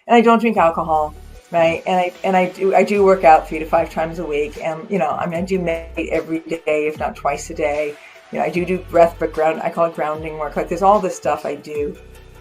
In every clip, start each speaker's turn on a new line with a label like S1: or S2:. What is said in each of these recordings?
S1: and I don't drink alcohol, right? And I do work out 3 to 5 times a week, and I mean, I do meditate every day, if not twice a day. I do breath, but I call it grounding work. Like, there's all this stuff I do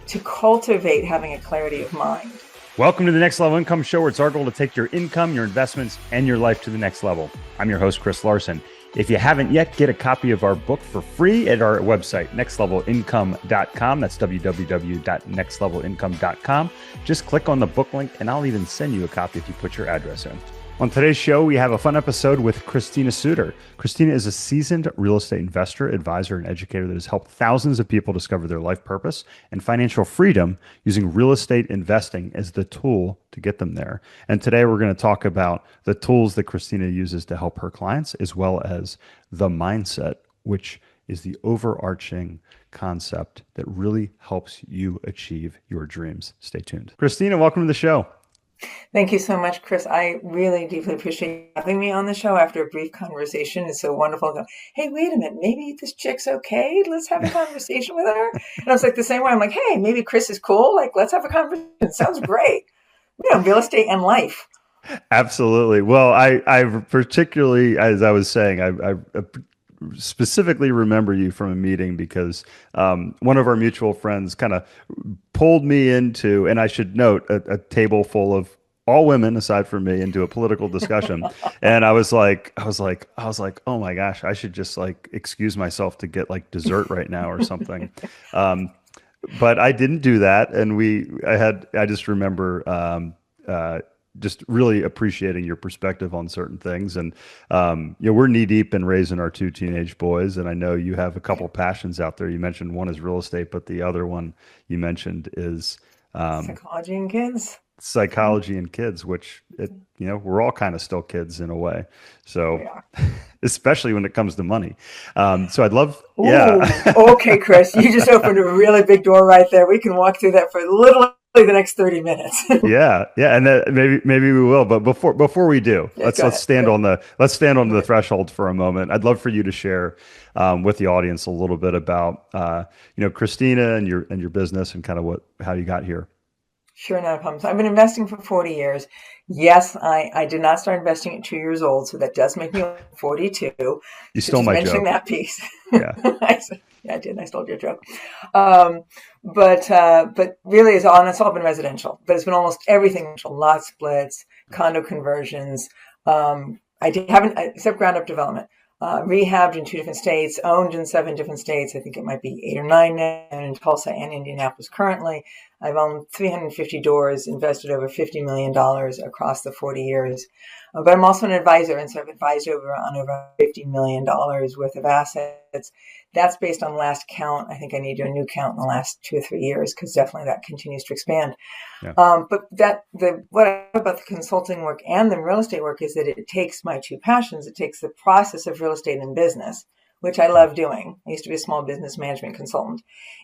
S1: to cultivate having a clarity of mind.
S2: Welcome to the Next Level Income Show, where it's our goal to take your income, your investments, and your life to the next level. I'm your host, Chris Larson. If you haven't yet, get a copy of our book for free at our website, nextlevelincome.com. That's www.nextlevelincome.com. Just click on the book link, and I'll even send you a copy if you put your address in. On today's show, we have a fun episode with Christina Suter. Christina is a seasoned real estate investor, advisor, and educator that has helped thousands of people discover their life purpose and financial freedom using real estate investing as the tool to get them there. And today we're going to talk about the tools that Christina uses to help her clients, as well as the mindset, which is the overarching concept that really helps you achieve your dreams. Stay tuned. Christina, welcome to the show.
S1: Thank you so much, Chris. I really deeply appreciate having me on the show after a brief conversation. It's so wonderful to go, hey, wait a minute, maybe this chick's okay. Let's have a conversation with her. And I was like the same way. I'm like, hey, maybe Chris is cool. Like, let's have a conversation. Sounds great. Real estate and life.
S2: Absolutely. Well, I particularly, as I was saying, I specifically remember you from a meeting because one of our mutual friends kind of pulled me into, and I should note, a table full of all women aside from me, into a political discussion. And I was like, oh my gosh, I should just like excuse myself to get like dessert right now or something. But I didn't do that, and I just remember just really appreciating your perspective on certain things. And we're knee deep in raising our 2 teenage boys, and I know you have a couple passions out there. You mentioned one is real estate, but the other one you mentioned is
S1: psychology and kids.
S2: Psychology and kids, which we're all kind of still kids in a way. So, especially when it comes to money. So I'd love,
S1: Ooh, yeah. Okay, Chris, you just opened a really big door right there. We can walk through that for literally the next 30 minutes.
S2: yeah, and maybe we will. But before we do, let's stand on the threshold for a moment. I'd love for you to share with the audience a little bit about Christina and your business and kind of how you got here.
S1: Sure, not a problem. So I've been investing for 40 years. Yes, I did not start investing at 2 years old, so that does make me 42.
S2: You stole my joke.
S1: That piece.
S2: Yeah.
S1: I did. I stole your joke. But really, it's all been residential. But it's been almost everything: lot splits, condo conversions. I haven't, except ground up development. Rehabbed in 2 different states, owned in 7 different states. I think it might be 8 or 9 now, and in Tulsa and Indianapolis currently. I've owned 350 doors, invested over $50 million across the 40 years. But I'm also an advisor, and so I've advised on over $50 million worth of assets. That's based on last count. I think I need to do a new count in the last 2 or 3 years, because definitely that continues to expand. Yeah. But what I love about the consulting work and the real estate work is that it takes my 2 passions. It takes the process of real estate and business, which I love doing. I used to be a small business management consultant.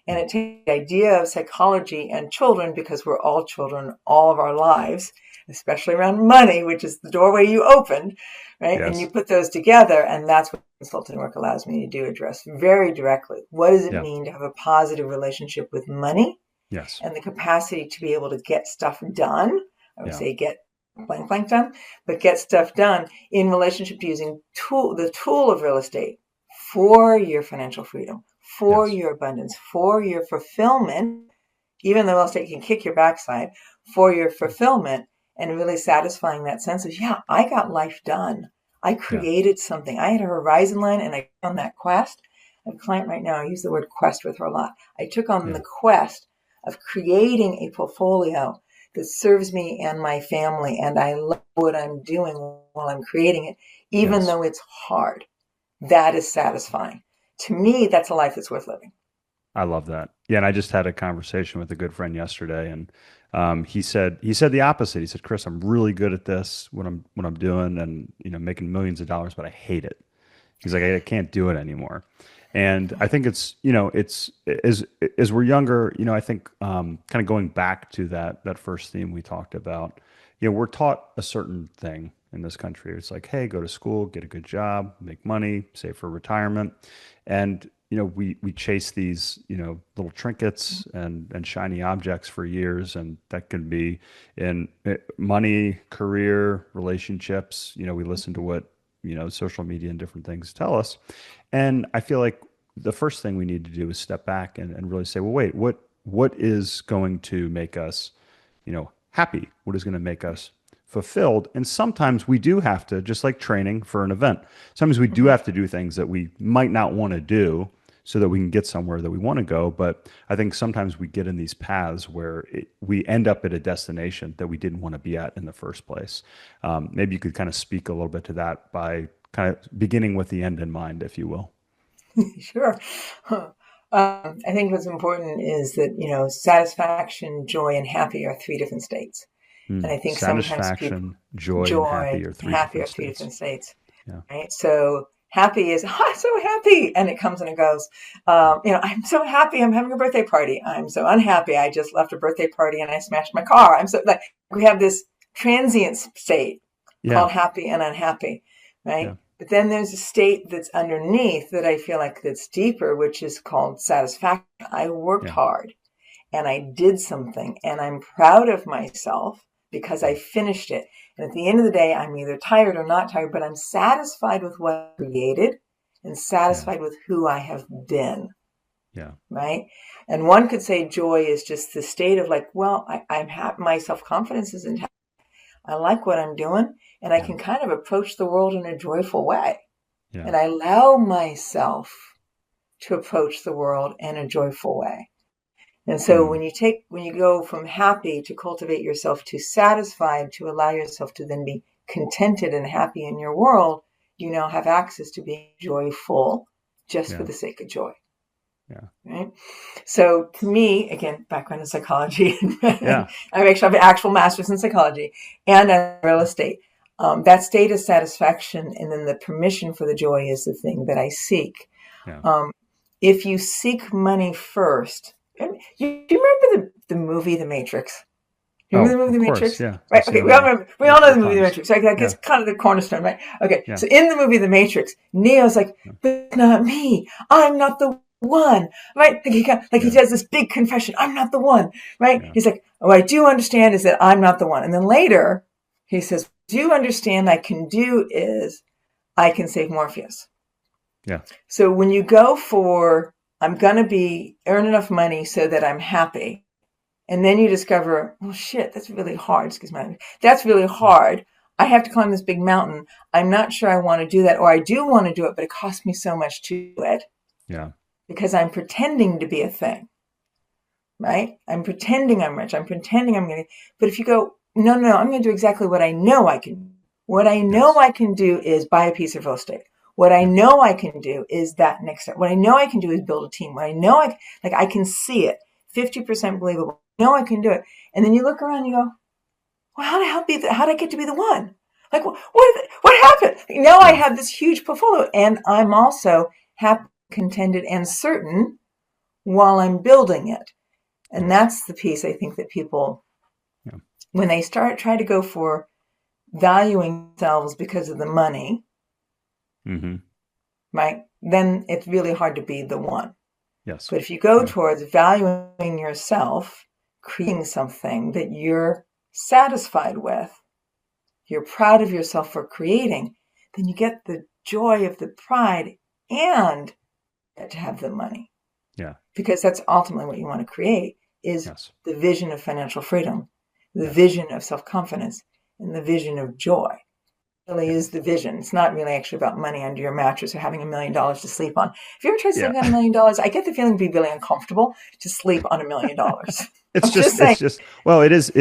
S1: And it takes the idea of psychology and children, because we're all children all of our lives, especially around money, which is the doorway you opened, right? Yes. And you put those together, and that's what consulting work allows me to do, address very directly. What does it mean to have a positive relationship with money?
S2: Yes.
S1: And the capacity to be able to get stuff done. I would say get blank done, but get stuff done in relationship to using the tool of real estate for your financial freedom, for your abundance, for your fulfillment, even though real estate can kick your backside, for your fulfillment, and really satisfying that sense of, I got life done. I created something. I had a horizon line, and I took on that quest. I have a client right now, I use the word quest with her a lot. I took on the quest of creating a portfolio that serves me and my family, and I love what I'm doing while I'm creating it, even though it's hard. That is satisfying. To me, that's a life that's worth living.
S2: I love that. Yeah, and I just had a conversation with a good friend yesterday, and he said the opposite. He said, "Chris, I'm really good at this, what I'm doing, and making millions of dollars, but I hate it." He's like, "I can't do it anymore." And I think it's as we're younger, I think kind of going back to that first theme we talked about, we're taught a certain thing, in this country. It's like, hey, go to school, get a good job, make money, save for retirement. And, we chase these, little trinkets and shiny objects for years. And that can be in money, career, relationships. We listen to what, social media and different things tell us. And I feel like the first thing we need to do is step back and really say, well, wait, what is going to make us, happy? What is going to make us fulfilled? And sometimes we do have to, just like training for an event, sometimes we do
S1: Mhm.
S2: have to do things that we might not want to do so that we can get somewhere that we want to go. But I think sometimes we get in these paths where we end up at a destination that we didn't want to be at in the first place. Maybe you could kind of speak a little bit to that by kind of beginning with the end in mind, if you will.
S1: Sure. Huh. I think what's important is that, satisfaction, joy, and happy are three different states. And I think sometimes people,
S2: Satisfaction, joy, and
S1: joy
S2: happy are
S1: and
S2: three
S1: happy
S2: different
S1: are three
S2: states.
S1: different states,
S2: Yeah.
S1: right? So happy is, I'm so happy. And it comes and it goes. I'm so happy. I'm having a birthday party. I'm so unhappy. I just left a birthday party and I smashed my car. I'm so like, we have this transient state
S2: Yeah.
S1: called happy and unhappy,
S2: Yeah.
S1: right? But then there's a state that's underneath that I feel like that's deeper, which is called satisfaction. I worked
S2: Yeah.
S1: hard and I did something and I'm proud of myself because I finished it. And at the end of the day, I'm either tired or not tired, but I'm satisfied with what I created and
S2: Yeah.
S1: satisfied with who I have been,
S2: Yeah.
S1: right? And one could say joy is just the state of like, well, I'm happy. My self-confidence is intact. I like what I'm doing and I
S2: Yeah.
S1: can kind of approach the world in a joyful way.
S2: Yeah.
S1: And I allow myself to approach the world in a joyful way. And so
S2: Mm.
S1: when you go from happy to cultivate yourself to satisfied, to allow yourself to then be contented and happy in your world, you now have access to being joyful just for
S2: Yeah.
S1: the sake of joy.
S2: Yeah.
S1: Right. So to me, again, background in psychology,
S2: Yeah.
S1: I actually have an actual master's in psychology and in real estate. That state of satisfaction and then the permission for the joy is the thing that I seek.
S2: Yeah.
S1: Um, if you seek money first, you remember the movie The Matrix? You remember
S2: Oh,
S1: the movie
S2: of
S1: The
S2: course.
S1: Matrix?
S2: Yeah. I've
S1: Right.
S2: seen
S1: Okay.
S2: it
S1: We all remember. We all know
S2: multiple
S1: the movie The
S2: times.
S1: Matrix. Right? Like
S2: Yeah.
S1: it's kind of the cornerstone, right? Okay.
S2: Yeah.
S1: So in the movie The Matrix, Neo's like,
S2: Yeah.
S1: "But not me. I'm not the one." Right? Like he
S2: Yeah.
S1: does this big confession. I'm not the one. Right?
S2: Yeah.
S1: He's like, "Oh, I do understand is that I'm not the one." And then later, he says, "Do you understand? I can do is I can save Morpheus."
S2: Yeah.
S1: So when you go for I'm gonna be earn enough money so that I'm happy. And then you discover, oh shit, that's really hard. Excuse me. That's really hard. I have to climb this big mountain. I'm not sure I want to do that, or I do want to do it, but it costs me so much to do it
S2: Yeah.
S1: because I'm pretending to be a thing, right? I'm pretending I'm rich. I'm pretending I'm going to. But if you go, no, I'm going to do exactly what I know I can. What I know
S2: Yes.
S1: I can do is buy a piece of real estate. What I
S2: Yeah.
S1: know I can do is that next step. What I know I can do is build a team. What I know I can see it, 50% believable. I know I can do it. And then you look around and you go, well, how did I get to be the one? Like, what happened? Now I
S2: Yeah.
S1: have this huge portfolio and I'm also happy, contented, and certain while I'm building it. And
S2: Yes.
S1: that's the piece I think that people,
S2: Yeah.
S1: when they try to go for valuing themselves because of the money,
S2: Mm-hmm.
S1: right? Then it's really hard to be the one.
S2: Yes.
S1: But if you go
S2: Yeah.
S1: towards valuing yourself, creating something that you're satisfied with, you're proud of yourself for creating, then you get the joy of the pride and get to have the money.
S2: Yeah.
S1: Because that's ultimately what you want to create is
S2: Yes.
S1: the vision of financial freedom, the
S2: Yes.
S1: vision of self-confidence, and the vision of joy. It really
S2: Yeah.
S1: is the vision. It's not really actually about money under your mattress or having $1 million to sleep on. If you ever tried
S2: Yeah.
S1: sleeping on $1 million, I get the feeling it'd be really uncomfortable to sleep on $1 million. I'm just
S2: It's
S1: saying.
S2: just, well, it is,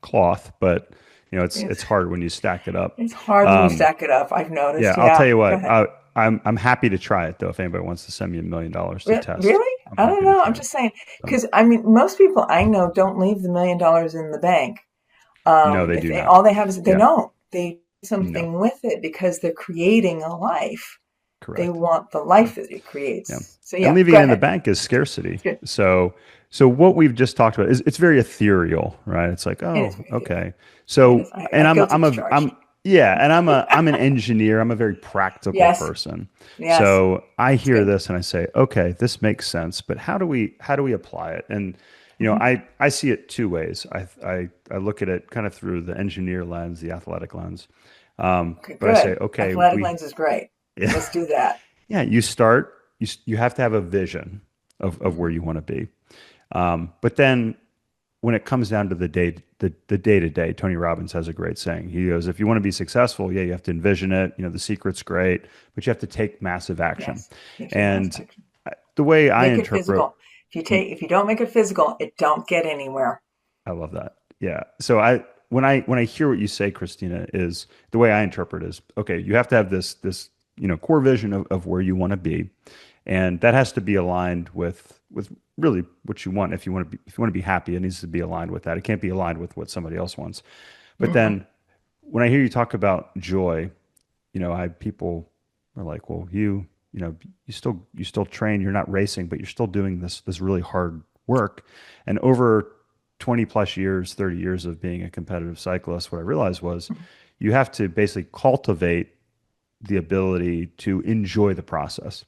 S2: cloth, but it's hard when you stack it up.
S1: It's hard when you
S2: Um,
S1: stack it up. I've
S2: yeah,
S1: noticed.
S2: I'll tell
S1: Yeah.
S2: you
S1: Go
S2: what,
S1: ahead.
S2: I'm happy to try it though. If anybody wants to send me $1 million to test,
S1: Really?
S2: I'm
S1: I don't
S2: happy to
S1: know. I'm
S2: try it.
S1: just saying.
S2: So,
S1: Because, most people I know don't leave the $1 million in the bank.
S2: no, they
S1: If
S2: do
S1: all
S2: not.
S1: they have is they
S2: Yeah,
S1: don't. They do
S2: no,
S1: something with it because they're creating a life They
S2: Correct.
S1: want the
S2: Yeah.
S1: life that it
S2: Yeah.
S1: creates. So
S2: And
S1: yeah,
S2: leaving
S1: go
S2: it in the
S1: ahead.
S2: bank is scarcity.
S1: Good.
S2: So what we've just talked about is it's very ethereal, right? It's like,
S1: It is
S2: oh,
S1: very ethereal.
S2: okay.
S1: It
S2: So,
S1: is. I,
S2: and
S1: I guilty as charged.
S2: yeah, and I'm an engineer. I'm a very practical
S1: Yes.
S2: person.
S1: Yes.
S2: So I
S1: It's
S2: hear
S1: good.
S2: this and I say, okay, this makes sense, but how do we apply it? And
S1: Hmm.
S2: I see it two ways. I look at it kind of through the engineer lens, the athletic lens.
S1: Okay,
S2: But I say,
S1: good.
S2: okay,
S1: Athletic lens is great.
S2: yeah,
S1: Let's do that.
S2: yeah, you have to have a vision of where
S1: Hmm.
S2: you want to be. But then when it comes down to the day to day, Tony Robbins has a great saying. He goes, if you want to be successful, yeah, you have to envision it. The secret's great, but you have to take massive action.
S1: Yes. You have to take massive
S2: And
S1: action.
S2: the way I
S1: Make it
S2: interpret,
S1: physical. If you don't make it physical, it don't get anywhere.
S2: I love that. Yeah. So when I hear what you say, Christina, is the way I interpret is okay, you have to have this core vision of where you want to be. And that has to be aligned with really what you want. If you want to be happy, it needs to be aligned with that. It can't be aligned with what somebody else wants. But
S1: Hmm.
S2: then when I hear you talk about joy, I people are like, well, you still train, you're not racing, but you're still doing this really hard work. And over 20 plus years, 30 years of being a competitive cyclist, what I realized was you have to basically cultivate the ability to enjoy the process.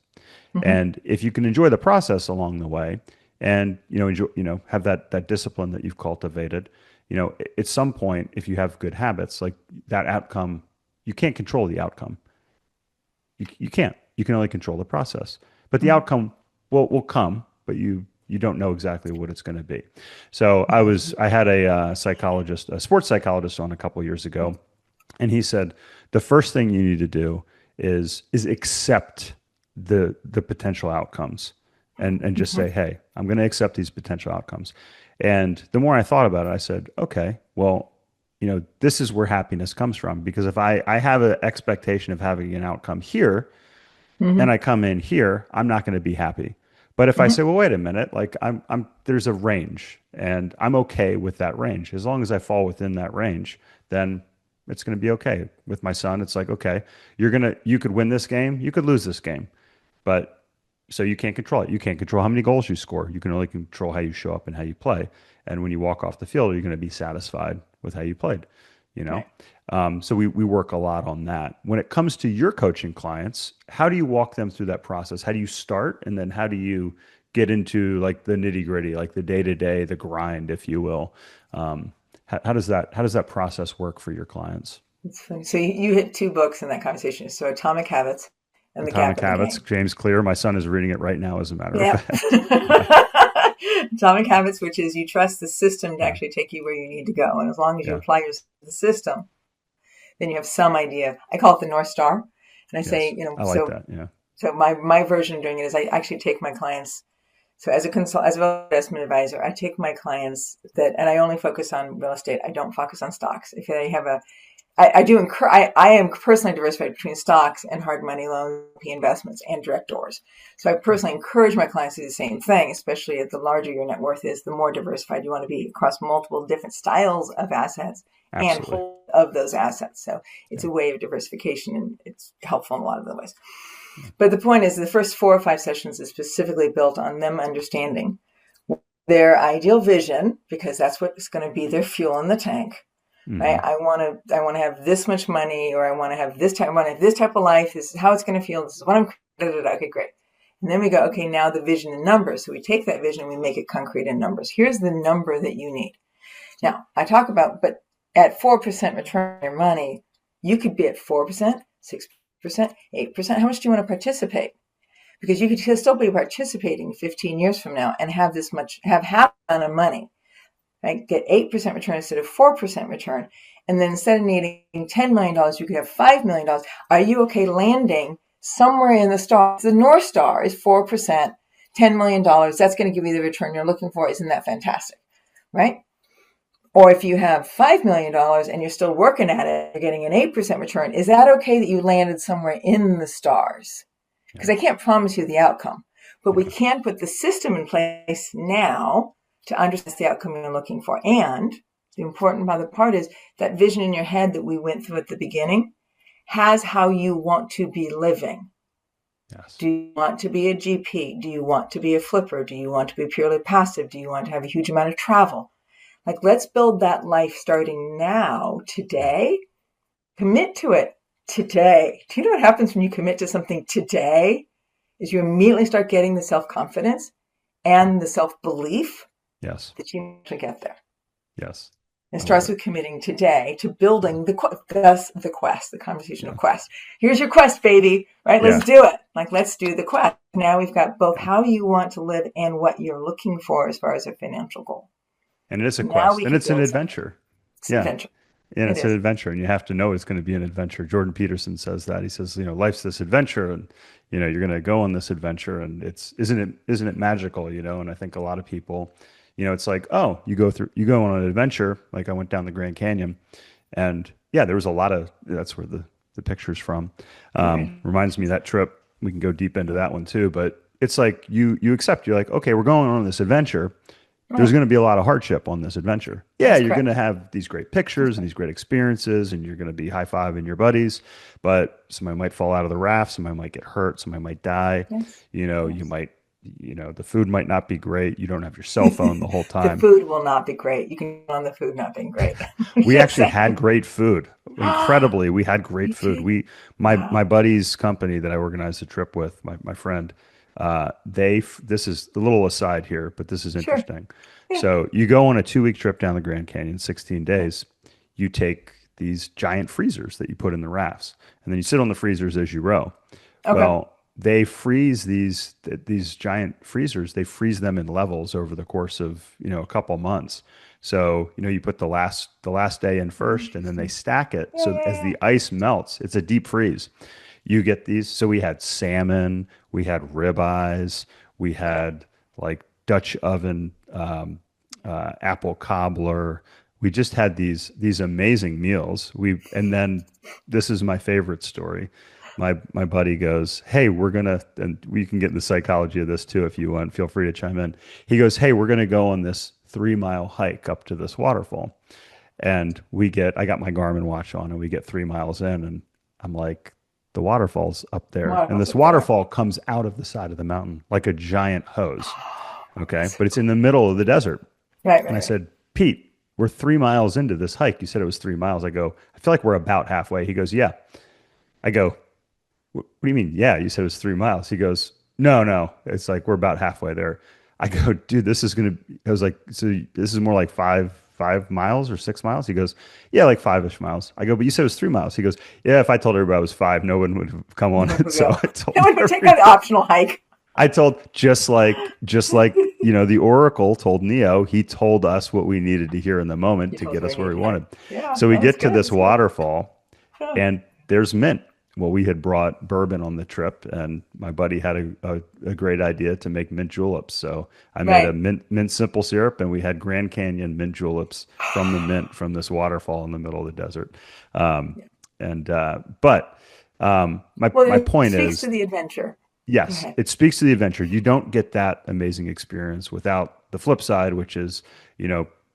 S1: Hmm.
S2: And if you can enjoy the process along the way and enjoy, have that discipline that you've cultivated, at some point if you have good habits, like that outcome, you can't control the outcome. You can't. You can only control the process. But the
S1: Hmm.
S2: outcome will come, but you don't know exactly what it's going to be. So I had a sports psychologist on a couple years ago, and he said the first thing you need to do is accept the potential outcomes and just
S1: Hmm.
S2: say, hey, I'm going to accept these potential outcomes. And the more I thought about it, I said, okay, well, this is where happiness comes from. Because if I have an expectation of having an outcome here and
S1: Hmm.
S2: I come in here, I'm not going to be happy. But if I say,
S1: Hmm.
S2: well, wait a minute, like there's a range and I'm okay with that range. As long as I fall within that range, then it's going to be okay. With my son, it's like, okay, you could win this game, you could lose this game, but so you can't control it. You can't control how many goals you score. You can only control how you show up and how you play. And when you walk off the field, you're going to be satisfied with how you played, you know?
S1: Right.
S2: So we work a lot on that. When it comes to your coaching clients, how do you walk them through that process? How do you start? And then how do you get into like the nitty gritty, like the day to day, the grind, if you will? How does that process work for your clients?
S1: It's funny. So you hit two books in that conversation. So Atomic Habits and The Gap
S2: Atomic
S1: in the
S2: Habits,
S1: Game.
S2: James Clear. My son is reading it right now, as a matter of
S1: Yeah.
S2: fact. Yeah,
S1: Atomic Habits, which is you trust the system to
S2: yeah,
S1: actually take you where you need to go. And as long as you
S2: yeah.
S1: apply yourself to the system, then you have some idea. I call it the North Star. And I say,
S2: Yes, I like
S1: so
S2: that. Yeah,
S1: my version of doing it is I actually take my clients. So as a investment advisor, I take my clients and I only focus on real estate. I don't focus on stocks. If they have I am personally diversified between stocks and hard money loans, investments, and direct doors. So I personally encourage my clients to do the same thing, especially as the larger your net worth is, the more diversified you want to be across multiple different styles of assets and
S2: absolutely.
S1: hold of those assets. So it's
S2: Yeah,
S1: a way of diversification and it's helpful in a lot of the ways.
S2: yeah.
S1: But the point is the first 4 or 5 sessions is specifically built on them understanding their ideal vision, because that's what's going to be their fuel in the tank. Right?
S2: Hmm.
S1: I want to have this much money, or I want to have this type. I want to have this type of life. This is how it's going to feel. This is what I'm. Da, da, da. Okay, great. And then we go. Okay, now the vision in numbers. So we take that vision and we make it concrete in numbers. Here's the number that you need. Now I talk about, but at 4% return on your money, you could be at 4%, 6%, 8%. How much do you want to participate? Because you could still be participating 15 years from now and have half the amount of money, right? Get 8% return instead of 4% return. And then instead of needing $10 million, you could have $5 million. Are you okay landing somewhere in the stars? The North Star is 4%, $10 million. That's going to give you the return you're looking for. Isn't that fantastic? Right? Or if you have $5 million and you're still working at it, you're getting an 8% return. Is that okay that you landed somewhere in the stars?
S2: Yeah,
S1: Because I can't promise you the outcome, but we
S2: yeah.
S1: can put the system in place now to understand the outcome you're looking for. And the important part is that vision in your head that we went through at the beginning has how you want to be living.
S2: Yes.
S1: Do you want to be a GP? Do you want to be a flipper? Do you want to be purely passive? Do you want to have a huge amount of travel? Like, let's build that life starting now,
S2: Yeah.
S1: today. Commit to it today. Do you know what happens when you commit to something today? Is you immediately start getting the self-confidence and the self-belief
S2: Yes.
S1: that you can get there.
S2: Yes.
S1: It
S2: I love
S1: starts
S2: it.
S1: with committing today to building the quest, the conversation
S2: Yeah.
S1: of quest. Here's your quest, baby, right? Let's
S2: Yeah.
S1: do it. Like, let's do the quest. Now we've got both
S2: Yeah.
S1: how you want to live and what you're looking for as far as a financial goal.
S2: And it is a
S1: Now
S2: quest
S1: we
S2: and
S1: can
S2: it's an
S1: build something.
S2: adventure.
S1: It's an
S2: Yeah.
S1: adventure.
S2: And
S1: It
S2: it's an
S1: is.
S2: adventure, and you have to know it's going to be an adventure. Jordan Peterson says that. He says, life's this adventure, and you're going to go on this adventure, and it's isn't it magical, And I think a lot of people, it's like, oh, you go on an adventure. Like I went down the Grand Canyon, and yeah, there was a lot of that's where the picture's from.
S1: Right.
S2: Reminds me of that trip. We can go deep into that one too, but it's like you accept. You're like, okay, we're going on this adventure. There's
S1: Right.
S2: going to be a lot of hardship on this adventure. Yeah,
S1: That's
S2: you're going to
S1: correct.
S2: have these great
S1: That's
S2: pictures and
S1: correct.
S2: these great experiences, and you're going to be high fiving your buddies, but somebody might fall out of the raft, somebody might get hurt, somebody might die.
S1: Yes.
S2: You
S1: Yes.
S2: might, the food might not be great. You don't have your cell phone the whole
S1: The
S2: time.
S1: food will not be great. You can on the food not being great.
S2: We
S1: Just
S2: actually
S1: saying.
S2: had great food. Incredibly, we had great
S1: You
S2: food.
S1: did?
S2: My
S1: Wow.
S2: buddy's company that I organized the trip with, my friend, this is a little aside here, but this is
S1: Sure.
S2: interesting.
S1: Yeah.
S2: So you go on a 2 week trip down the Grand Canyon, 16
S1: Yeah.
S2: days. You take these giant freezers that you put in the rafts, and then you sit on the freezers as you row.
S1: Okay.
S2: Well, they freeze these giant freezers. They freeze them in levels over the course of a couple months. So you put the last day in
S1: Oh,
S2: first, and then they
S1: interesting.
S2: stack it.
S1: Yeah,
S2: So
S1: yeah,
S2: as
S1: yeah.
S2: the ice melts, it's a deep freeze. You get these. So we had salmon, we had ribeyes, we
S1: Okay.
S2: had like Dutch oven apple cobbler. We just had these amazing meals. And then this is my favorite story. My buddy goes, "Hey, we're gonna," and we can get in the psychology of this too if you want. Feel free to chime in. He goes, "Hey, we're gonna go on this 3 mile hike up to this waterfall." And I got my Garmin watch on, and we get 3 miles in, and I'm like, the waterfall's up there, and
S1: Waterfalls
S2: this
S1: up there.
S2: waterfall comes out of the side of the mountain like a giant hose. Okay,
S1: So
S2: but it's
S1: cool.
S2: in the middle of the desert.
S1: Right,
S2: And
S1: right,
S2: I
S1: right.
S2: said, Pete, we're 3 miles into this hike. You said it was 3 miles. I go, I feel like we're about halfway. He goes, yeah. I go, what do you mean? Yeah, you said it was 3 miles. He goes, no, no. It's like we're about halfway there. I go, dude, this is gonna. I was like, so this is more like five miles or 6 miles. He goes, yeah, like five-ish miles. I go, but you said it was 3 miles. He goes, yeah, if I told everybody it was five, no one would have come on
S1: No
S2: it.
S1: one
S2: So
S1: go.
S2: I told
S1: No one would take on the
S2: everybody.
S1: optional hike.
S2: I told just like the Oracle told Neo, he told us what we needed to hear in the moment
S1: You
S2: to
S1: told us
S2: get
S1: what we
S2: us where
S1: need
S2: we
S1: to hear.
S2: wanted.
S1: Yeah,
S2: So we
S1: no, that's
S2: get to
S1: good.
S2: this
S1: That's good.
S2: waterfall
S1: Yeah.
S2: and there's mint. Well, we had brought bourbon on the trip, and my buddy had a great idea to make mint juleps. So I made a
S1: Right.
S2: mint simple syrup, and we had Grand Canyon mint juleps from the mint from this waterfall in the middle of the desert. Um,
S1: Yeah.
S2: but my
S1: Well,
S2: my
S1: it
S2: point
S1: speaks to
S2: is,
S1: the adventure. Go
S2: yes,
S1: ahead.
S2: it speaks to the adventure. You don't get that amazing experience without the flip side, which is,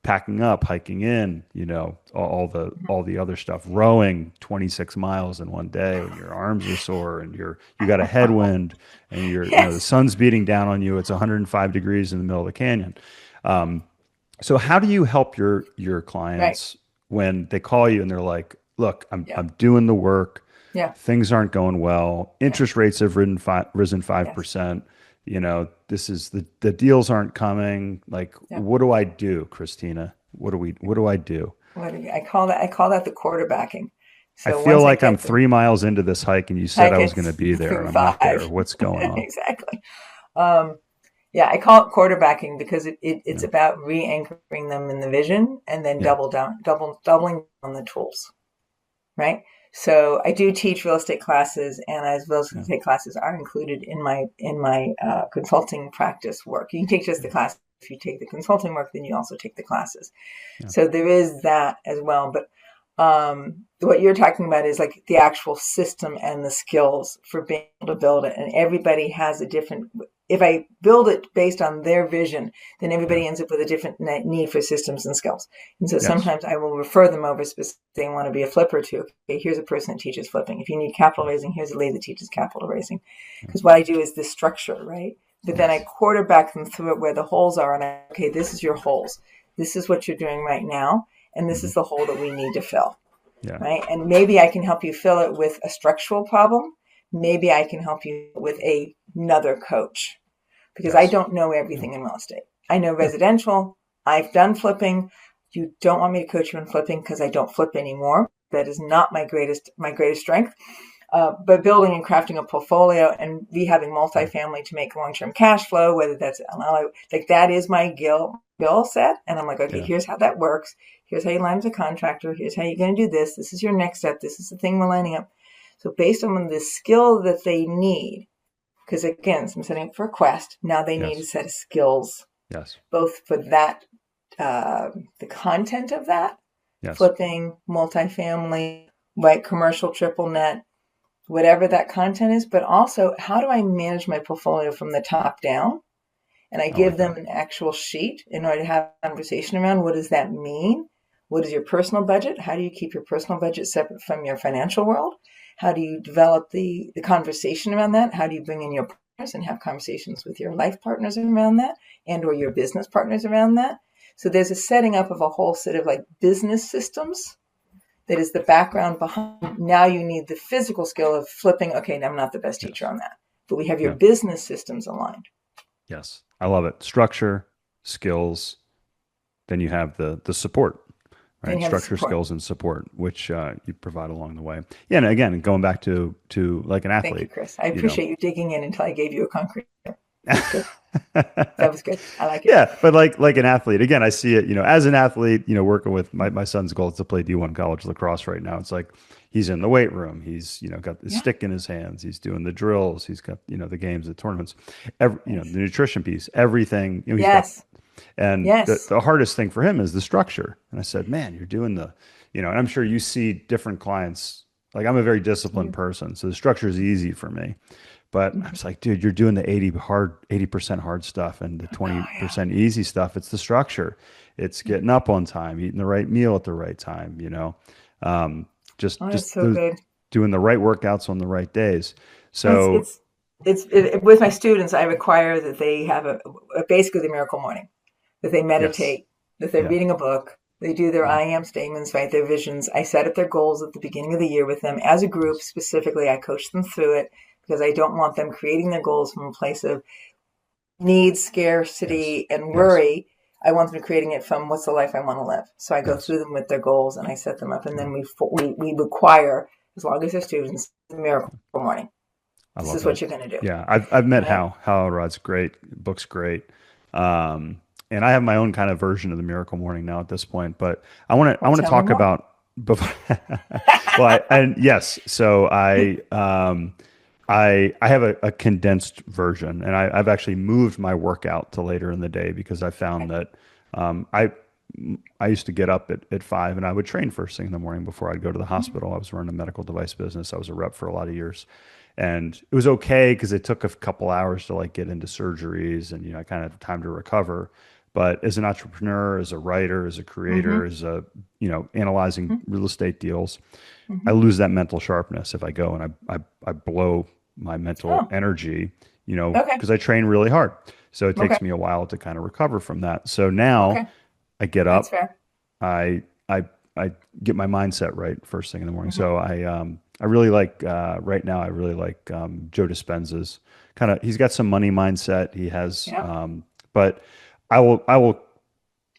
S2: packing up, hiking in, all the other stuff, rowing 26 miles in one day when your arms are sore and you got a headwind and the
S1: Yes.
S2: sun's beating down on you. It's 105 degrees in the middle of the canyon. So how do you help your
S1: Right.
S2: clients when they call you and they're like, "Look, I'm
S1: Yeah.
S2: I'm doing the work.
S1: Yeah.
S2: Things aren't going well.
S1: Yeah.
S2: Interest rates have risen
S1: Yes.
S2: 5%. This is the deals aren't coming. Like,
S1: Yeah.
S2: what do I do, Christina? What do I do?
S1: I call that the quarterbacking.
S2: I
S1: So
S2: feel
S1: once I
S2: like I'm
S1: get them,
S2: 3 miles into this hike and you said
S1: I
S2: I
S1: can
S2: was going to be there and
S1: through
S2: I'm not there.
S1: five.
S2: What's going on?
S1: Exactly. Um, yeah, I call it quarterbacking because it's
S2: Yeah.
S1: about re-anchoring them in the vision and then
S2: Yeah.
S1: doubling on the tools, right? So I do teach real estate classes, and as real
S2: Yeah.
S1: estate classes are included in my consulting practice work. You can take just the class. If you take the consulting work, then you also take the classes.
S2: Yeah.
S1: So there is that as well. But What you're talking about is like the actual system and the skills for being able to build it. And everybody has a different, if I build it based on their vision, then
S2: Yeah.
S1: everybody ends up with a different need for systems and skills. And so
S2: Yes.
S1: sometimes I will refer them over specifically. They want to be a flipper to, okay, here's a person that teaches flipping. If you need capital raising, here's a lady that teaches capital raising.
S2: Yeah.
S1: Because what I do is this structure, right? But then I
S2: Yes.
S1: quarterback them through it where the holes are. And okay, this is your holes. This is what you're doing right now. And this
S2: Hmm.
S1: is the hole that we need to fill,
S2: Yeah.
S1: right? And maybe I can help you fill it with a structural problem. Maybe I can help you with another coach because I
S2: Yes.
S1: don't know
S2: Yeah.
S1: everything in real estate. I know
S2: Yeah.
S1: residential. I've done flipping. You don't want me to coach you in flipping because I don't flip anymore. That is not my greatest strength. But building and crafting a portfolio and rehabbing multifamily to make long-term cash flow, whether that's like that is my skill set. And I'm like, okay,
S2: Yeah.
S1: here's how that works. Here's how you line up the contractor. Here's how you're going to do this. This is your next step. This is the thing we're lining up. So based on the skill that they need, because again, I'm setting up for a quest. Now they need a
S2: Yes.
S1: set of skills,
S2: Yes.
S1: both for that, the content of that,
S2: Yes.
S1: flipping, multifamily, right, commercial, triple net, whatever that content is, but also how do I manage my portfolio from the top down? And I
S2: I like
S1: give them
S2: that.
S1: an actual sheet in order to have a conversation around what does that mean? What is your personal budget? How do you keep your personal budget separate from your financial world? How do you develop the conversation around that? How do you bring in your partners and have conversations with your life partners around that and or your business partners around that? So there's a setting up of a whole set of like business systems that is the background behind. Now you need the physical skill of flipping. Okay, I'm not the best teacher
S2: Yes.
S1: on that, but we have your
S2: Yeah.
S1: business systems aligned.
S2: Yes. I love it. Structure, skills, then you have the support,
S1: Then
S2: right?
S1: you have the
S2: Structure,
S1: support.
S2: skills, and support, which you provide along the way. Yeah, and again, going back to like an
S1: Thank you,
S2: athlete,
S1: Chris. I
S2: you know.
S1: appreciate you digging in until I gave you a concrete. That was good. That was good. I like it.
S2: Yeah, but like an athlete, again, I see it, as an athlete, working with my son's goal is to play D1 college lacrosse right now. It's like he's in the weight room, he's, got the
S1: Yeah.
S2: stick in his hands, he's doing the drills, he's got, the games, the tournaments, every,
S1: Nice.
S2: the nutrition piece, everything, he's got.
S1: Yes.
S2: And the,
S1: Yes.
S2: the hardest thing for him is the structure. And I said, man, you're doing and I'm sure you see different clients. Like I'm a very disciplined person, so the structure is easy for me. But I was like, dude, you're doing the 80% hard stuff and the
S1: Oh yeah.
S2: 20% easy stuff. It's the structure. It's getting up on time, eating the right meal at the right time, um,
S1: Oh, that's
S2: just
S1: so
S2: those,
S1: good.
S2: doing the right workouts on the right days.
S1: It's
S2: So
S1: it's with my students. I require that they have basically the miracle morning, that they
S2: yes,
S1: meditate, that they're
S2: yeah,
S1: reading a book, they do their
S2: yeah,
S1: I am statements, right? Their visions. I set up their goals at the beginning of the year with them as a group.
S2: yes,
S1: Specifically, I coach them through it because I don't want them creating their goals from a place of need,
S2: yes,
S1: scarcity, and
S2: yes,
S1: worry. I want them creating it from what's the life I want to live. So I go
S2: yes.
S1: through them with their goals and I set them up, and
S2: Yeah,
S1: then we require, as long as they're students, the miracle morning.
S2: I
S1: This
S2: love
S1: is
S2: that.
S1: what you're going to do,
S2: Yeah, I've met
S1: right?
S2: Hal Elrod's great, book's great. Um, and I have my own kind of version of the Miracle Morning now at this point, but I
S1: Well,
S2: want to
S1: tell me
S2: talk
S1: more.
S2: about before. Well, and yes, so I have a condensed version, and I've actually moved my workout to later in the day because I found
S1: Okay.
S2: that um, I I used to get up at 5 and I would train first thing in the morning before I'd go to the hospital. I was running a medical device business. I was a rep for a lot of years. And it was okay because it took a couple hours to like get into surgeries and I kind of have time to recover. But as an entrepreneur, as a writer, as a creator,
S1: Mm-hmm.
S2: as a analyzing real estate deals, I
S1: Mm-hmm.
S2: lose that mental sharpness if I go and I blow my mental
S1: Oh,
S2: energy,
S1: okay.
S2: because I train really hard. So it
S1: Okay.
S2: takes me a while to kind of recover from that. So now
S1: Okay.
S2: I get
S1: That's
S2: up,
S1: fair.
S2: I I I get my mindset right first thing in the morning.
S1: Mm-hmm.
S2: So I really like right now I really like Joe Dispenza's kind of, he's got some money mindset. He has
S1: Yeah.
S2: but I will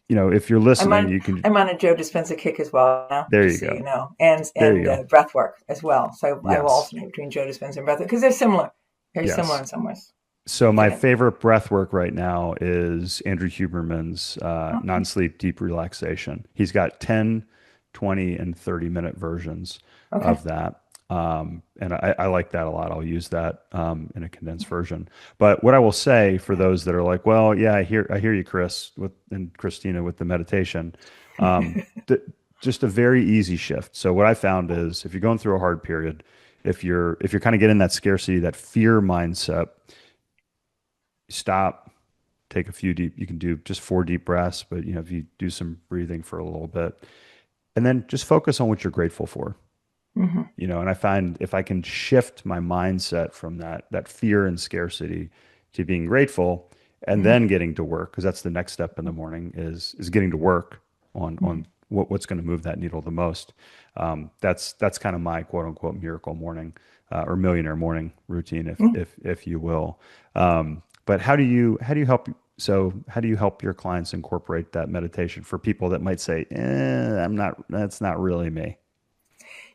S2: if you're
S1: I'm
S2: listening
S1: on
S2: you can,
S1: I'm on a Joe Dispenza kick as well now,
S2: there you
S1: just so you
S2: go.
S1: know, and
S2: There you
S1: and
S2: go.
S1: breath work as well. So I will
S2: Yes.
S1: alternate between Joe Dispenza and breath work because they're similar, very similar
S2: Yes.
S1: in some ways.
S2: So my
S1: Forget.
S2: favorite breath work right now is Andrew Huberman's
S1: Okay.
S2: non-sleep deep relaxation. He's got 10, 20, and 30-minute versions of
S1: Okay.
S2: that. And I like that a lot. I'll use that in a condensed version. But what I will say for those that are like, well, yeah, I hear you, Chris, and Christina with the meditation. Um, th- just a very easy shift. So what I found is if you're going through a hard period, if you're kind of getting that scarcity, that fear mindset, stop, take a few deep, you can do just 4 deep breaths, but if you do some breathing for a little bit, and then just focus on what you're grateful for.
S1: Hmm.
S2: And I find if I can shift my mindset from that fear and scarcity to being grateful and
S1: Hmm.
S2: then getting to work, because that's the next step in the morning is getting to work on what's going to move that needle the most. That's kind of my quote unquote miracle morning, or millionaire morning routine, if you will. But how do you help your clients incorporate that meditation for people that might say, that's not really me?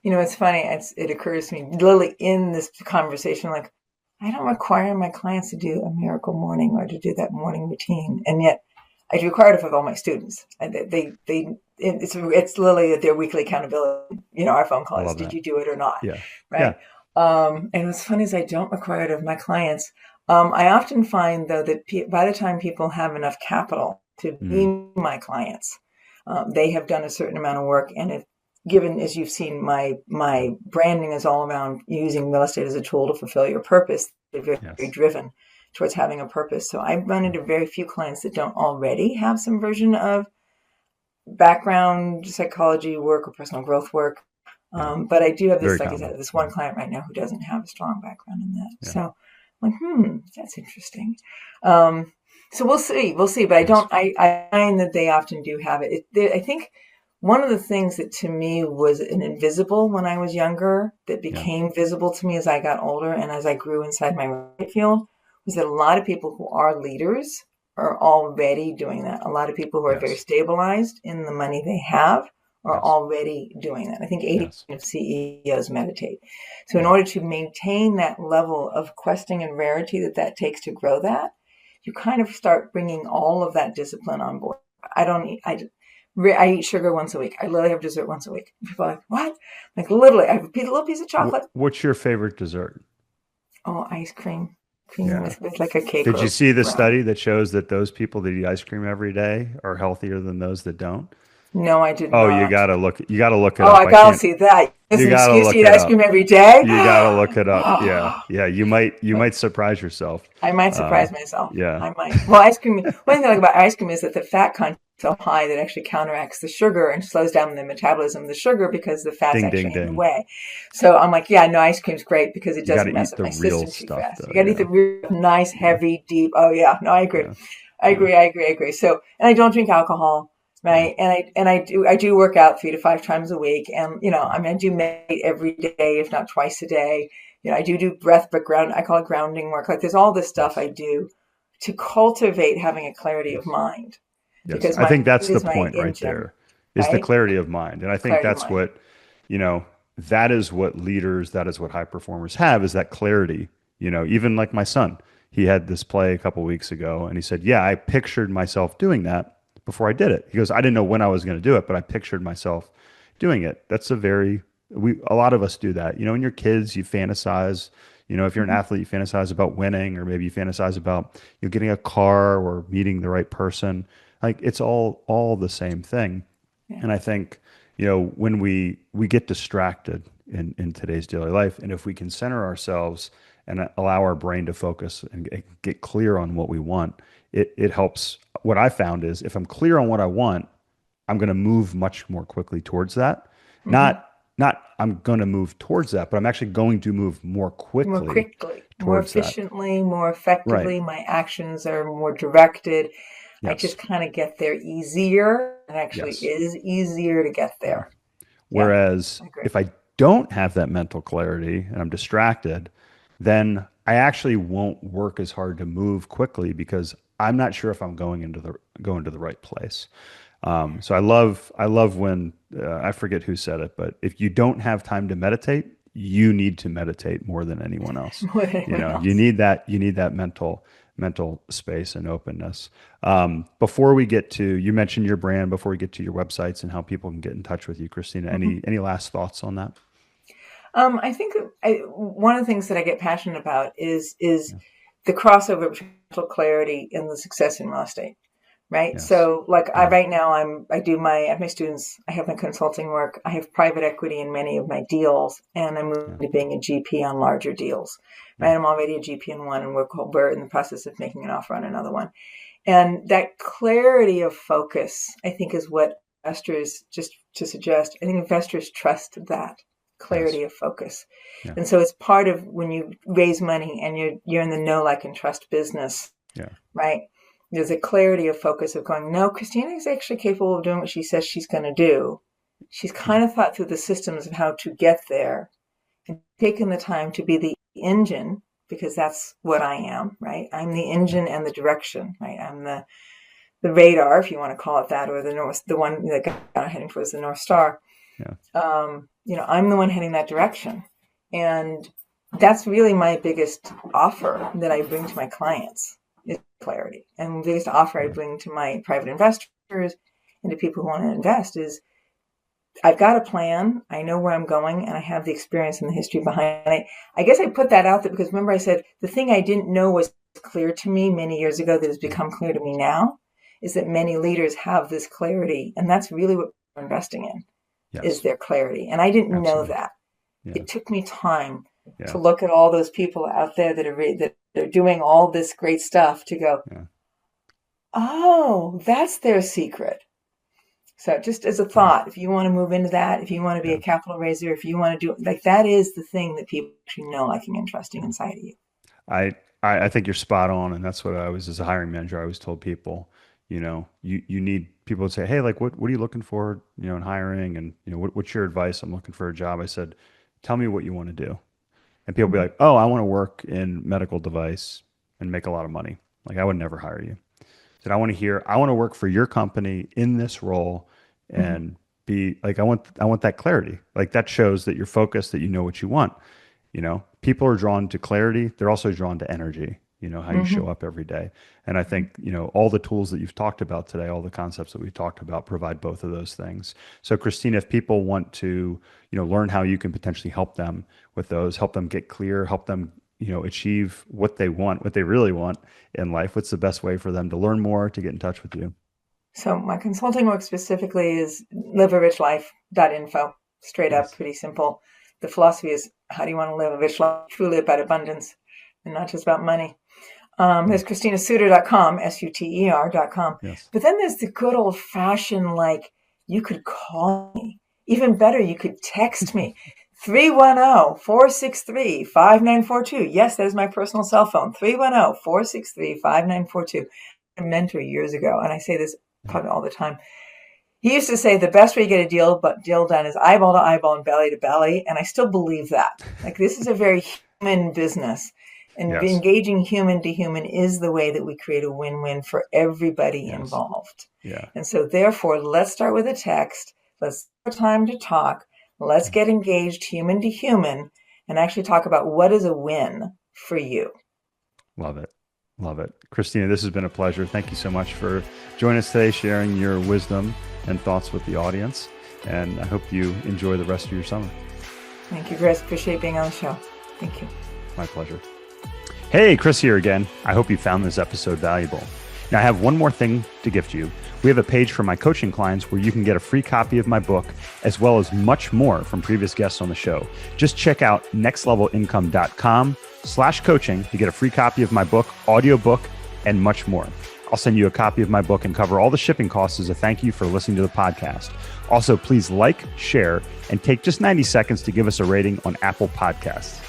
S1: It's funny. It occurs to me literally in this conversation, like, I don't require my clients to do a miracle morning or to do that morning routine. And yet I do require it of all my students. And it's literally their weekly accountability. Our phone
S2: I
S1: call is,
S2: love
S1: did
S2: that.
S1: you do it or not?
S2: Yeah. Yeah.
S1: Right. And what's funny is I don't require it of my clients. I often find though that by the time people have enough capital to
S2: Mm.
S1: be my clients, they have done a certain amount of work, and if given, as you've seen, my branding is all around using real estate as a tool to fulfill your purpose. They're very, very
S2: Yes.
S1: driven towards having a purpose. So I've run
S2: Yeah.
S1: into very few clients that don't already have some version of background psychology work or personal growth work.
S2: Yeah.
S1: But I do have this,
S2: Very
S1: like I
S2: common.
S1: said, this one client right now who doesn't have a strong background in that.
S2: Yeah.
S1: So I'm like, that's interesting. Um, so we'll see. But I
S2: Yes.
S1: don't. I find that they often do have it. I think one of the things that to me was an invisible when I was younger that
S2: Yeah.
S1: became visible to me as I got older and as I grew inside my right field was that a lot of people who are leaders are already doing that. A lot of people who are very
S2: Yes.
S1: stabilized in the money they have are
S2: Yes.
S1: already doing that. I think 80%
S2: Yes.
S1: of CEOs meditate. So in
S2: Yeah.
S1: order to maintain that level of questing and rarity that takes to grow that, you kind of start bringing all of that discipline on board. I don't eat, I eat sugar once a week. I literally have dessert once a week. People are like, what? Like literally, I have a little piece of chocolate.
S2: What's your favorite dessert?
S1: Oh, ice cream. Cream
S2: Yeah.
S1: with like a cake
S2: Did you
S1: or
S2: see the
S1: brownie.
S2: study that shows that those people that eat ice cream every day are healthier than those that don't?
S1: No, I did
S2: Oh,
S1: not.
S2: you gotta look it
S1: Oh,
S2: up.
S1: I
S2: I
S1: gotta
S2: can't,
S1: see that. It's
S2: you
S1: an
S2: gotta
S1: excuse to
S2: look
S1: eat
S2: it
S1: ice cream
S2: up.
S1: every day.
S2: You gotta look it up. Yeah. Yeah. You might surprise yourself.
S1: I might
S2: Uh,
S1: surprise myself.
S2: yeah.
S1: I might. Well, ice cream. One thing I like about ice cream is that the fat content is so high that actually counteracts the sugar and slows down the metabolism of the sugar because the fat's
S2: Ding, ding,
S1: actually in the
S2: ding.
S1: way. So I'm like, yeah, no, ice cream's great because it
S2: You gotta
S1: doesn't mess
S2: eat
S1: up
S2: the
S1: my
S2: real
S1: system too
S2: stuff
S1: fast. You
S2: though.
S1: got to eat the
S2: Yeah.
S1: real nice,
S2: Yeah.
S1: heavy, deep. Oh yeah, no, I agree.
S2: Yeah.
S1: I
S2: Yeah.
S1: agree. I agree. I agree. So, and I don't drink alcohol.
S2: Yeah.
S1: Right. And I do work out 3 to 5 times a week. And,
S2: Yeah.
S1: I mean, I do meditate every day, if not twice a day. I do breath, but I call it grounding work. Like there's all this stuff I
S2: Yes.
S1: do to cultivate having a clarity of
S2: Yes.
S1: mind
S2: Yes.
S1: because
S2: I
S1: mind
S2: think that's the
S1: is my
S2: point right
S1: engine,
S2: there is the
S1: right?
S2: clarity of mind. And I think
S1: Clarity of
S2: that's
S1: mind.
S2: what, you know, that is what leaders, that is what high performers have is that clarity. Even like my son, he had this play a couple weeks ago and he said, yeah, I pictured myself doing that before I did it. He goes, I didn't know when I was going to do it, but I pictured myself doing it. That's a lot of us do that. In your kids, you fantasize. If you're an
S1: Mhm.
S2: athlete, you fantasize about winning, or maybe you fantasize about getting a car or meeting the right person. Like it's all the same thing.
S1: Yeah.
S2: And I think, when we get distracted in today's daily life, and if we can center ourselves and allow our brain to focus and get clear on what we want, it helps. What I found is if I'm clear on what I want, I'm going to move much more quickly towards that.
S1: Hmm.
S2: Not I'm going to move towards that, but I'm actually going to move more
S1: More
S2: quickly
S1: quickly, more
S2: towards that.
S1: efficiently, more
S2: Right.
S1: effectively. My actions are more directed. I
S2: Yes.
S1: just kind of get there easier. It actually
S2: Yes.
S1: is easier to get
S2: Yeah.
S1: there. Yeah,
S2: Whereas
S1: I agree.
S2: if I don't have that mental clarity and I'm distracted, then I actually won't work as hard to move quickly because I'm not sure if I'm going to the right place. So I love when I forget who said it, but if you don't have time to meditate, you need to meditate more than anyone else.
S1: More than anyone
S2: You
S1: else.
S2: need that mental space and openness. Before we get to, you mentioned your brand, before we get to your websites and how people can get in touch with you, Christina,
S1: Mhm.
S2: any last thoughts on that?
S1: I think one of the things that I get passionate about is
S2: Yeah.
S1: the crossover between mental clarity and the success in real estate. right?
S2: Yes.
S1: So like
S2: Yeah.
S1: right now I have my students, I have my consulting work, I have private equity in many of my deals, and I'm moving
S2: Yeah.
S1: to being a GP on larger deals,
S2: Yeah.
S1: right? I'm already a GP in one, and we're in the process of making an offer on another one. And that clarity of focus, I think, is what investors, just to suggest, I think investors trust that
S2: Yes.
S1: clarity of focus.
S2: Yeah.
S1: And so it's part of when you raise money and you're in the know, like, and trust business,
S2: Yeah.
S1: right? There's a clarity of focus of going, no, Christina is actually capable of doing what she says she's going to do. She's kind of thought through the systems of how to get there and taken the time to be the engine, because that's what I am, right? I'm the
S2: Yeah.
S1: engine and the direction, right? I'm the radar, if you want to call it that, or the one that got heading towards the North Star.
S2: Yeah.
S1: I'm the one heading that direction. And that's really my biggest offer that I bring to my clients is clarity. And the biggest offer I bring to my private investors and to people who want to invest is I've got a plan. I know where I'm going, and I have the experience and the history behind it. I guess I put that out there because remember I said the thing I didn't know was clear to me many years ago that has become clear to me now is that many leaders have this clarity, and that's really what we're investing in is
S2: Yes.
S1: their clarity. And I didn't know
S2: Absolutely.
S1: that.
S2: Yeah.
S1: It took me time
S2: Yeah.
S1: to look at all those people out there that are doing all this great stuff to go,
S2: Yeah.
S1: oh, that's their secret. So just as a
S2: Yeah.
S1: thought, if you want to move into that, if you want to be
S2: Yeah.
S1: a capital raiser, if you want to do like that is the thing that people actually know, liking, and trusting inside of you.
S2: I think you're spot on, and that's what I was as a hiring manager. I always told people, you need people to say, hey, like, what are you looking for, in hiring, and what's your advice? I'm looking for a job. I said, tell me what you want to do, and people be
S1: Mm-hmm.
S2: like, oh, I want to work in medical device and make a lot of money. Like, I would never hire you. Said, I want to work for your company in this role
S1: Mm-hmm.
S2: and be like, I want that clarity. Like that shows that you're focused, that you know what you want. People are drawn to clarity. They're also drawn to energy, how you
S1: Mm-hmm.
S2: show up every day. And I think, all the tools that you've talked about today, all the concepts that we've talked about provide both of those things. So Christina, if people want to, learn how you can potentially help them with those, help them get clear, help them, achieve what they want, what they really want in life, what's the best way for them to learn more, to get in touch with you?
S1: So my consulting work specifically is livearichlife.info. Straight up,
S2: Yes.
S1: pretty simple. The philosophy is how do you want to live a rich life, truly about abundance and not just about money.
S2: Cool.
S1: There's ChristinaSuter.com, SUTER.com.
S2: Yes.
S1: But then there's the good old fashioned, like, you could call me. Even better, you could text me. 310-463-5942. Yes, that is my personal cell phone. 310-463-5942. A mentor years ago, and I say this probably all the time. He used to say the best way to get a deal done is eyeball to eyeball and belly to belly, and I still believe that. Like, this is a very human business, and
S2: Yes.
S1: engaging human to human is the way that we create a win-win for everybody
S2: Yes.
S1: involved.
S2: Yeah.
S1: And so therefore, let's start with a text. Let's have time to talk. Let's get engaged human to human and actually talk about what is a win for you.
S2: Love it. Love it. Christina, this has been a pleasure. Thank you so much for joining us today, sharing your wisdom and thoughts with the audience. And I hope you enjoy the rest of your summer.
S1: Thank you, Chris. Appreciate being on the show. Thank you.
S2: My pleasure. Hey, Chris here again. I hope you found this episode valuable. Now, I have one more thing to gift you. We have a page for my coaching clients where you can get a free copy of my book, as well as much more from previous guests on the show. Just check out nextlevelincome.com/coaching to get a free copy of my book, audiobook, and much more. I'll send you a copy of my book and cover all the shipping costs as a thank you for listening to the podcast. Also, please like, share, and take just 90 seconds to give us a rating on Apple Podcasts.